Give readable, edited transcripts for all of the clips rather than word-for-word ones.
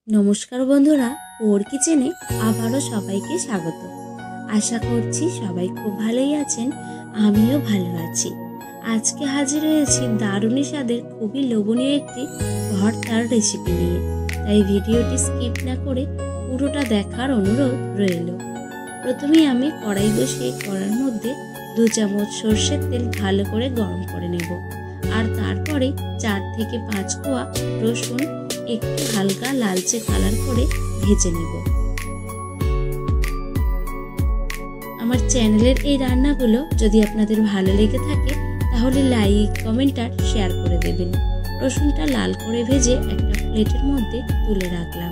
नमस्कार बंधुरा ओर किचेने आबारो सबाइके स्वागत। आशा करछि सबाई खूब भालोई आछेन, आमिओ भालो आछि। आजके हाजिर हयेछि दारुणी स्वादेर खूबई लोभनीय एकटी भर्तार रेसिपि निये, ताई भिडियोटी स्किप ना करे पुरोटा देखार अनुरोध रइल। प्रथमेई आमि कड़ाई बसिए कड़ार मध्य 2 चामच सर्षेर तेल भालो करे गरम करे नेब और तारपरे 4 থেকে 5 कोয়া रसुन একটু হালকা লালচে কালার করে ভেজে নেব। আমার চ্যানেলের এই রান্নাগুলো যদি আপনাদের ভালো লেগে থাকে তাহলে লাইক, কমেন্ট আর শেয়ার করে দেবেন। রসুনটা লাল করে ভেজে একটা প্লেটের মধ্যে তুলে রাখলাম।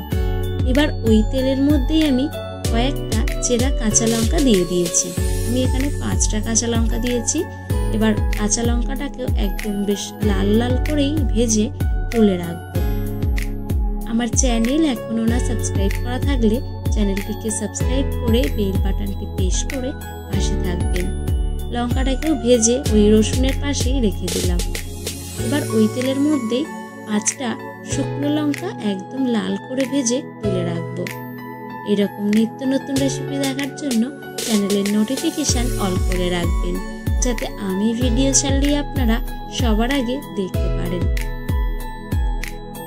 এবার ওই তেলের মধ্যেই আমি কয়েকটা চেরা কাঁচা লঙ্কা দিয়ে দিয়েছি। আমি এখানে 5টা কাঁচা লঙ্কা দিয়েছি। এবার কাঁচা লঙ্কাটাকেও একদম বেশ লাল লাল করেই ভেজে তুলে রাখবো। আমার চ্যানেল এখনো না সাবস্ক্রাইব করা থাকলে চ্যানেলটিকে সাবস্ক্রাইব করে বেল বাটনটি প্রেস করে পাশে থাকবেন। লঙ্কাটাকেও ভেজে ওই রসুনের পাশেই রেখে দিলাম। এবার ওই তেলের মধ্যে 5টা শুকনো লঙ্কা একদম লাল করে ভেজে তুলে রাখবো। এরকম নিত্য নতুন রেসিপি দেখার জন্য চ্যানেলের নোটিফিকেশন অল করে রাখবেন, যাতে আমি ভিডিও ছাড়লে আপনারা সবার আগে দেখতে পারেন।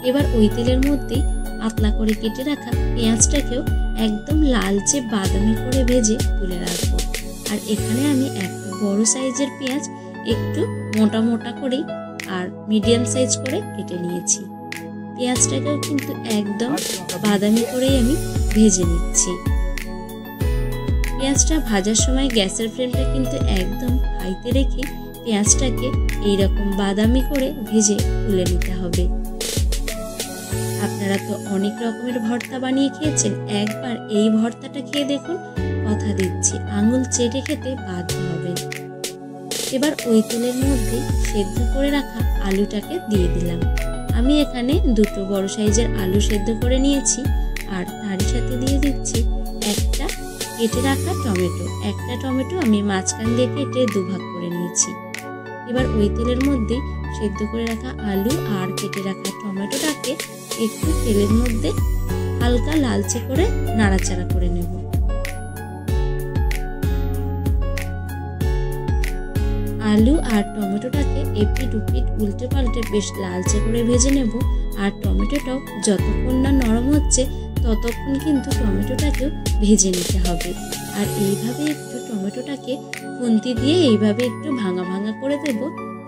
এবার ওই তেলের মধ্যে পাতলা করে কেটে রাখা পেঁয়াজটাকেও একদম লালচে বাদামি করে ভেজে তুলে রাখবো। আর এখানে আমি একটা বড় সাইজের পেঁয়াজ একটু মোটা মোটা করে আর মিডিয়াম সাইজ করে কেটে নিয়েছি। পেঁয়াজটাকেও কিন্তু একদম বাদামি করেই আমি ভেজে নিচ্ছি। পেঁয়াজটা ভাজার সময় গ্যাসের ফ্লেমটা কিন্তু একদম হাইতে রেখে পেঁয়াজটাকে এইরকম বাদামি করে ভেজে তুলে নিতে হবে। আপনারা তো অনেক রকমের ভর্তা বানিয়ে খেয়েছেন, একবার এই ভর্তাটা খেয়ে দেখুন, কথা দিচ্ছি আঙুল চেটে খেতে বাধ্য হবেন। এবার ওই তেলের মধ্যে সেদ্ধ করে রাখা আলুটাকে দিয়ে দিলাম। আমি এখানে 2টো বড় সাইজের আলু সেদ্ধ করে নিয়েছি আর তার সাথে দিয়ে দিচ্ছি একটা কেটে রাখা টমেটো। একটা টমেটো আমি মাঝখান দিয়ে কেটে 2 ভাগ করে নিয়েছি। এবার ওই তেলের মধ্যে সেদ্ধ করে রাখা আলু আর কেটে রাখা টমেটোটাকে একটু তেলের মধ্যে হালকা লালচে করে নাড়াচাড়া করে নেব। আলু আর টমেটোটাকে এপিট ওপিট উল্টে পাল্টে বেশ লালচে করে ভেজে নেব। আর টমেটোটাও যতক্ষণ না নরম হচ্ছে ততক্ষণ কিন্তু টমেটোটাকেও ভেজে নিতে হবে। আর এইভাবে একটু টমেটোটাকে খুন্তি দিয়ে এইভাবে একটু ভাঙা ভাঙা করে দেব,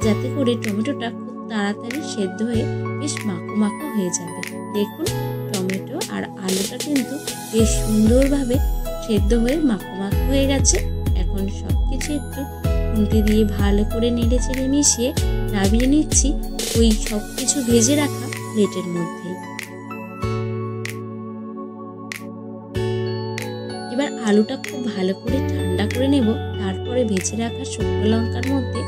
যাতে করে টমেটোটা খুব তাড়াতাড়ি সেদ্ধ হয়ে বেশ মাখো মাখো হয়ে যাবে। দেখুন টমেটো আর আলুটা কিন্তু বেশ সুন্দরভাবে সেদ্ধ হয়ে মাখো মাখো হয়ে গেছে। এখন সবকিছু একটু খুন্তি দিয়ে ভালো করে নেড়ে চেড়ে মিশিয়ে নামিয়ে নিচ্ছি ওই সবকিছু ভেজে রাখা প্লেটের মধ্যে। এবার আলুটা খুব ভালো করে ঠান্ডা করে নেব। তারপরে ভেজে রাখা শুকনো লঙ্কার মধ্যে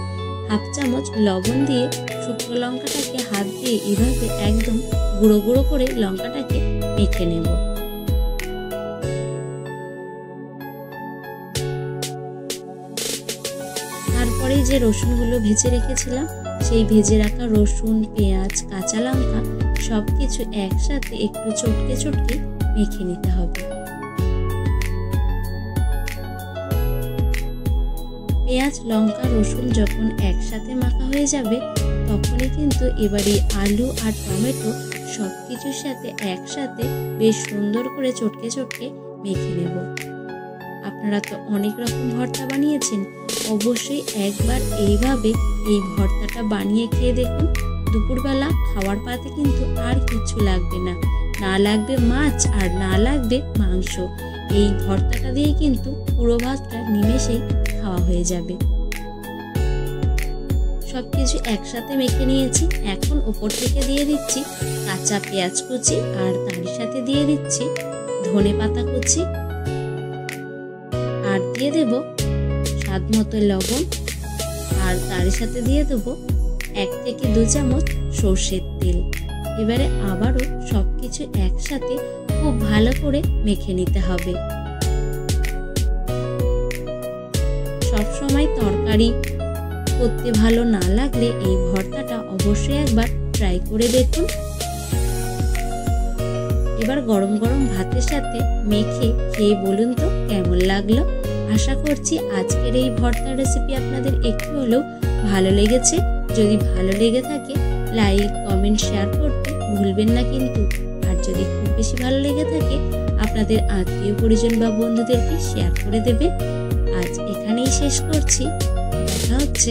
1/2 চামচ লবণ দিয়ে শুকনো লঙ্কাটাকে হাত দিয়ে এভাবে একদম গুঁড়ো গুঁড়ো করে লঙ্কাটাকে মেখে নেব। তারপরে যে রসুনগুলো ভেজে রেখেছিলাম সেই ভেজে রাখা রসুন, পেঁয়াজ, কাঁচা লঙ্কা সবকিছু একসাথে একটু চটকে চটকে মেখে নিতে হবে। পেঁয়াজ, লঙ্কা, রসুন যখন একসাথে মাখা হয়ে যাবে তখনই কিন্তু এবারে আলু আর টমেটো সবকিছুর সাথে একসাথে বেশ সুন্দর করে চটকে চটকে মেখে নেব। আপনারা তো অনেক রকম ভর্তা বানিয়েছেন, অবশ্যই একবার এইভাবে এই ভর্তাটা বানিয়ে খেয়ে দেখুন। দুপুরবেলা খাওয়ার পাতে কিন্তু আর কিছু লাগবে না, না লাগবে মাছ আর না লাগবে মাংস। এই ভর্তাটা দিয়ে কিন্তু পুরো ভাতটা নিমেষেই খাওয়া হয়ে যাবে। সবকিছু একসাথে মেখে নিয়েছি। এখন উপর থেকে দিয়ে দিচ্ছি কাঁচা পেঁয়াজ কুচি আর তার সাথে দিয়ে দিচ্ছি ধনে পাতা কুচি আর দিয়ে দেব স্বাদ মতো লবণ আর তার সাথে দিয়ে দেব 1 থেকে 2 চামচ সরষের তেল। এবারে আবারও সবকিছু একসাথে খুব ভালো করে মেখে নিতে হবে। সবসময় তরকারি করতে ভালো না লাগলে এই ভর্তাটা অবশ্যই একবার ট্রাই করে দেখুন। এবার গরম গরম ভাতের সাথে মেখে খেয়ে বলুন তো কেমন লাগলো। আশা করছি আজকের এই ভর্তার রেসিপি আপনাদের একটু হলেও ভালো লেগেছে। যদি ভালো লেগে থাকে লাইক কমেন্ট শেয়ার করতে ভুলবেন না কিন্তু। আর যদি খুব বেশি ভালো লেগে থাকে আপনাদের আত্মীয় পরিজন বা বন্ধুদেরকে শেয়ার করে দেবেন। আজ এখানেই শেষ করছি। দেখা হচ্ছে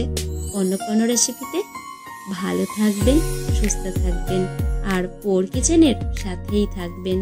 অন্য কোনো রেসিপিতে। ভালো থাকবেন, সুস্থ থাকবেন আর পোর কিচেনের সাথেই থাকবেন।